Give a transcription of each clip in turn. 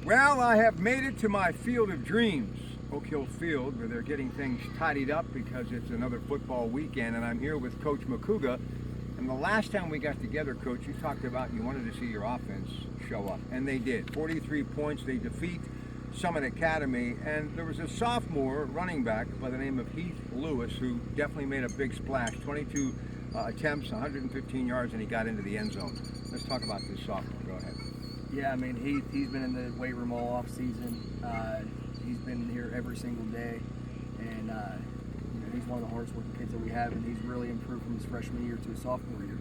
Well, I have made it to my field of dreams, Oak Hill Field, where they're getting things tidied up because it's another football weekend, and I'm here with Coach Makuga. And the last time we got together, Coach, you talked about you wanted to see your offense show up, and they did. 43 points, they defeat Summit Academy, and there was a sophomore running back by the name of Heath Lewis who definitely made a big splash. 22 attempts, 115 yards, and he got into the end zone. Let's talk about this sophomore. Go ahead. Yeah, I mean, he's been in the weight room all off season. He's been here every single day, and he's one of the hardest working kids that we have, and he's really improved from his freshman year to his sophomore year.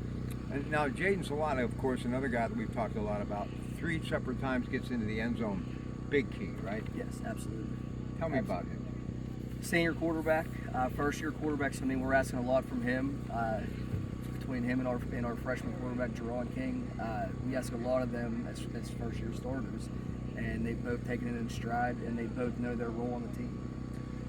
And now Jaden Salata, of course, another guy that we've talked a lot about. 3 separate times gets into the end zone. Big key, right? Yes, absolutely. Tell me about him. Senior quarterback, first year quarterback. So I mean, we're asking a lot from him. Between him and our freshman quarterback, Jerron King, we ask a lot of them as first year starters, and they've both taken it in stride, and they both know their role on the team.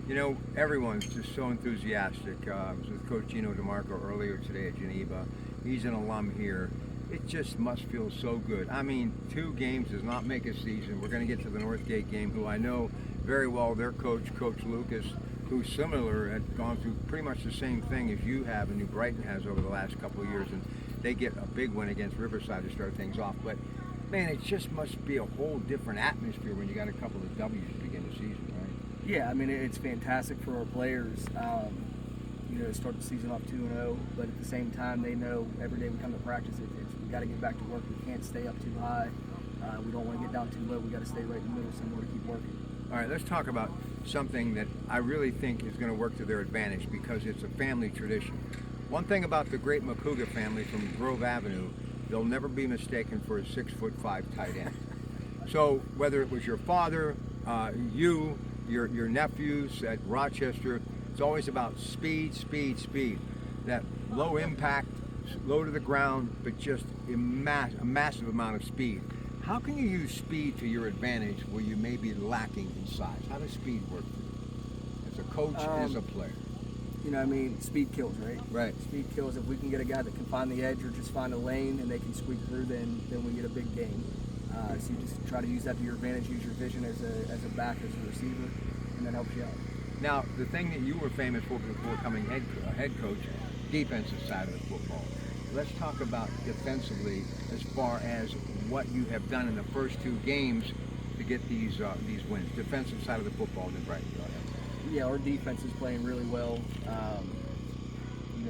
You know, everyone's just so enthusiastic. I was with Coach Gino DeMarco earlier today at Geneva. He's an alum here. It just must feel so good. I mean, 2 games does not make a season. We're going to get to the Northgate game, who I know very well, their coach, Coach Lucas, who's similar, had gone through pretty much the same thing as you have and New Brighton has over the last couple of years, and they get a big win against Riverside to start things off. But man, it just must be a whole different atmosphere when you got a couple of W's to begin the season, right? Yeah, I mean, it's fantastic for our players. To start the season off 2-0, but at the same time, they know every day we come to practice, we got to get back to work. We can't stay up too high. We don't want to get down too low. We got to stay right in the middle somewhere to keep working. All right, let's talk about something that I really think is going to work to their advantage because it's a family tradition. One thing about the great Makuga family from Grove Avenue, they'll never be mistaken for a 6'5" tight end. So whether it was your father, your nephews at Rochester, it's always about speed, speed, speed. That low impact, low to the ground, but just a massive amount of speed. How can you use speed to your advantage where you may be lacking in size? How does speed work for you as a coach and as a player? Speed kills, right? Right. Speed kills. If we can get a guy that can find the edge or just find a lane and they can squeak through, then we get a big game. So you just try to use that to your advantage, use your vision as a back, as a receiver, and that helps you out. Now, the thing that you were famous for before becoming head coach, defensive side of the football. Let's talk about defensively as far as what you have done in the first 2 games to get these wins. Defensive side of the football in Brighton. Yeah, our defense is playing really well.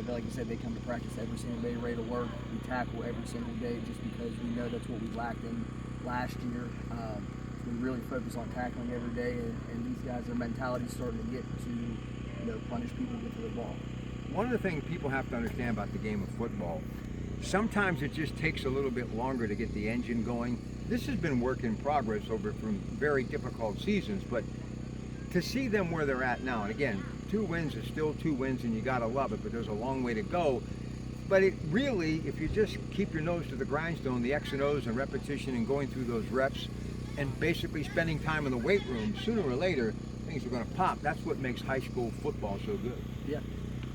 Like you said, they come to practice every single day, ready to work. We tackle every single day just because we know that's what we lacked in last year. We really focus on tackling every day, and these guys, their mentality is starting to get to punish people, get to the ball. One of the things people have to understand about the game of football, sometimes it just takes a little bit longer to get the engine going. This has been work in progress over from very difficult seasons, but to see them where they're at now, and again, 2 wins is still 2 wins, and you gotta love it, but there's a long way to go. But it really, if you just keep your nose to the grindstone, the X and O's and repetition and going through those reps, and basically spending time in the weight room, sooner or later, things are going to pop. That's what makes high school football so good. Yeah,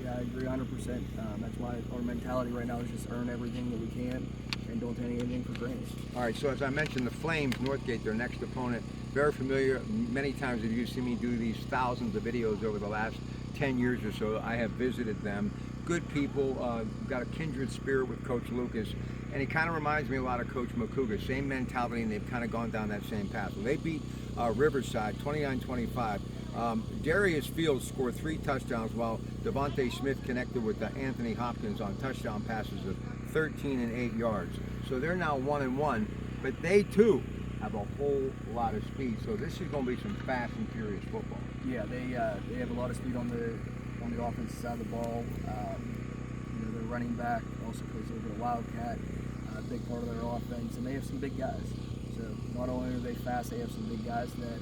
I agree 100%. That's why our mentality right now is just earn everything that we can and don't take anything for granted. All right, so as I mentioned, the Flames, Northgate, their next opponent, very familiar. Many times have you seen me do these thousands of videos over the last 10 years or so. I have visited them. Good people, got a kindred spirit with Coach Lucas. And he kind of reminds me a lot of Coach Makuga, same mentality, and they've kind of gone down that same path. Well, they beat Riverside 29-25. Darius Fields scored 3 touchdowns while Devontae Smith connected with Anthony Hopkins on touchdown passes of 13 and 8 yards. So they're now 1-1, but they too have a whole lot of speed. So this is going to be some fast and furious football. Yeah, they have a lot of speed on the offensive side of the ball. Their running back also plays a little bit of wildcat. Big part of their offense, and they have some big guys. So not only are they fast, they have some big guys that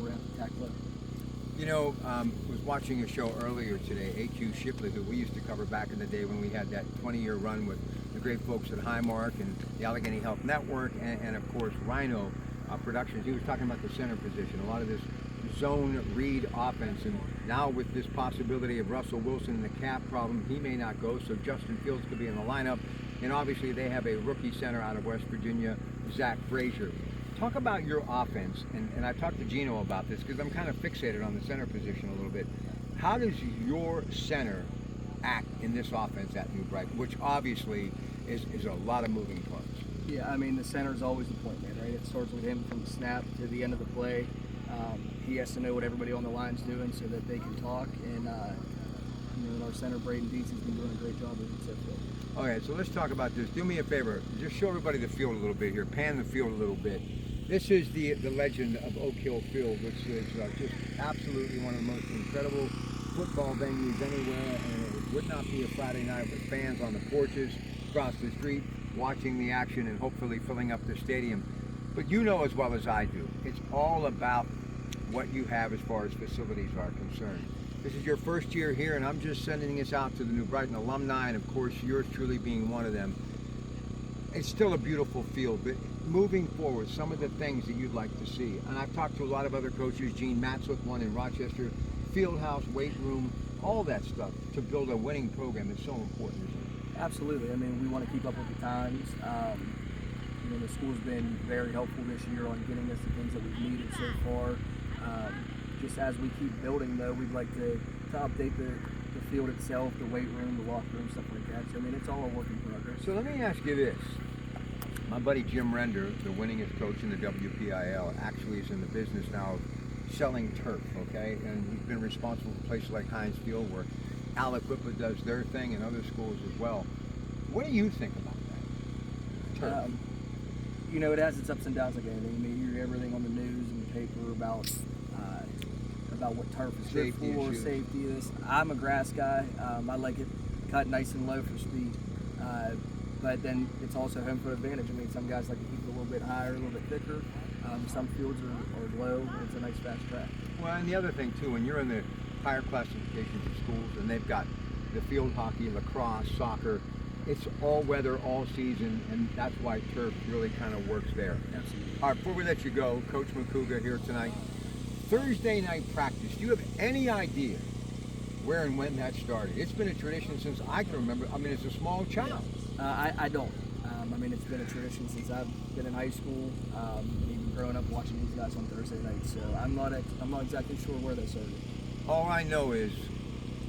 we're going to have to tackle up. Was watching a show earlier today, A.Q. Shipley, who we used to cover back in the day when we had that 20-year run with the great folks at Highmark and the Allegheny Health Network, and of course Rhino Productions. He was talking about the center position, a lot of this zone read offense, and now with this possibility of Russell Wilson and the cap problem, he may not go, so Justin Fields could be in the lineup. And obviously they have a rookie center out of West Virginia, Zach Frazier. Talk about your offense, and I talked to Gino about this because I'm kind of fixated on the center position a little bit. How does your center act in this offense at New Brighton, which obviously is a lot of moving parts? Yeah, I mean, the center is always the point man, right? It starts with him from the snap to the end of the play. He has to know what everybody on the line's doing so that they can talk. And our center, Braden Dees, has been doing a great job with it so far. All right, so let's talk about this. Do me a favor, just show everybody the field a little bit here, pan the field a little bit. This is the legend of Oak Hill Field, which is just absolutely one of the most incredible football venues anywhere, and it would not be a Friday night with fans on the porches across the street watching the action and hopefully filling up the stadium. But you know as well as I do, it's all about what you have as far as facilities are concerned. This is your first year here, and I'm just sending this out to the New Brighton alumni, and of course yours truly being one of them. It's still a beautiful field, but moving forward, some of the things that you'd like to see, and I've talked to a lot of other coaches, Gene Matzook, one in Rochester, field house, weight room, all that stuff to build a winning program is so important, isn't it? Absolutely. I mean, we want to keep up with the times. The school's been very helpful this year on getting us the things that we've needed so far. Just as we keep building, though, we'd like to update the field itself, the weight room, the locker room, stuff like that. So, I mean, it's all a work in progress. So let me ask you this. My buddy Jim Render, the winningest coach in the WPIL, actually is in the business now of selling turf, okay? And he's been responsible for places like Heinz Field, where Aliquippa does their thing, and other schools as well. What do you think about that? Turf. It has its ups and downs like anything. I mean, you hear everything on the news and the paper about what turf is good for, safety. This. I'm a grass guy. I like it cut nice and low for speed. But then it's also home field advantage. I mean, some guys like to keep it a little bit higher, a little bit thicker. Some fields are low, and it's a nice fast track. Well, and the other thing too, when you're in the higher classifications of schools, and they've got the field hockey, lacrosse, soccer, it's all weather, all season, and that's why turf really kind of works there. Absolutely. All right, before we let you go, Coach McCouga here tonight. Thursday night practice. Do you have any idea where and when that started? It's been a tradition since I can remember. I mean, as a small child. I don't. I mean, it's been a tradition since I've been in high school, and even growing up watching these guys on Thursday nights. So I'm not exactly sure where they started. All I know is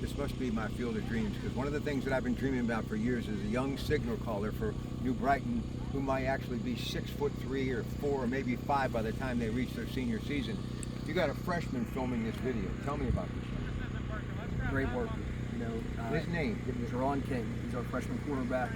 this must be my field of dreams, because one of the things that I've been dreaming about for years is a young signal caller for New Brighton who might actually be 6'3" or 4 or maybe 5 by the time they reach their senior season. You got a freshman filming this video. Tell me about this. Great work. His name is Ron King. He's our freshman quarterback.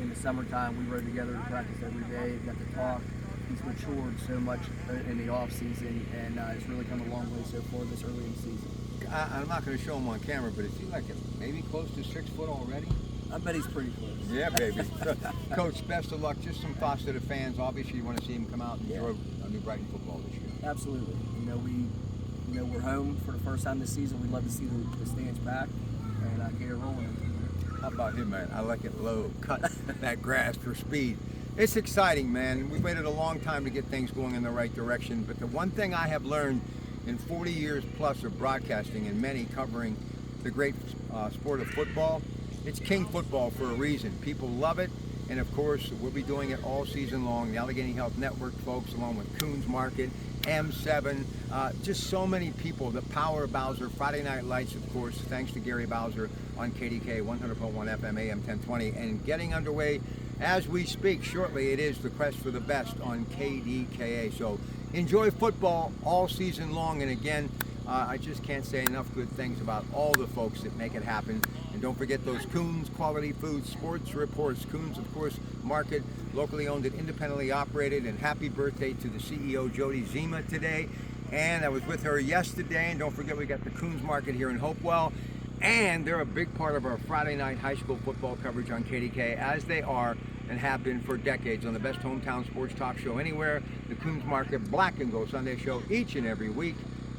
In the summertime, we rode together to practice every day. Got to talk. He's matured so much in the off season, and it's really come a long way so far this early in the season. I'm not going to show him on camera, but it seems like maybe close to 6 foot already. I bet he's pretty close. Yeah, baby. Coach, best of luck. Just some thoughts to the fans. Obviously, you want to see him come out and enjoy New Brighton football this year. Absolutely. We're home for the first time this season. We'd love to see the stands back and get it rolling. How about him, man? I like it low. Cut that grass for speed. It's exciting, man. We waited a long time to get things going in the right direction. But the one thing I have learned in 40 years plus of broadcasting and many covering the great sport of football, it's King football for a reason. People love it. And of course, we'll be doing it all season long. The Allegheny Health Network folks, along with Coons Market, M7, just so many people. The Power of Bowser, Friday Night Lights, of course, thanks to Gary Bowser on KDK 100.1 FM AM 1020. And getting underway as we speak shortly, it is the Quest for the Best on KDKA. So enjoy football all season long. And again, I just can't say enough good things about all the folks that make it happen. And don't forget those Coons Quality Food Sports Reports. Coons, of course, Market, locally owned and independently operated. And happy birthday to the CEO, Jody Zima, today. And I was with her yesterday. And don't forget, we got the Coons Market here in Hopewell. And they're a big part of our Friday night high school football coverage on KDK, as they are and have been for decades on the best hometown sports talk show anywhere, the Coons Market Black and Gold Sunday show each and every week.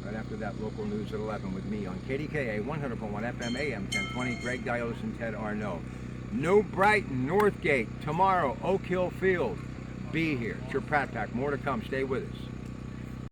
Right after that, local news at 11 with me on KDKA 100.1 FM AM 1020, Greg Diolis and Ted Arnaud. New Brighton, Northgate, tomorrow, Oak Hill Field. Be here. It's your Pratt Pack. More to come. Stay with us.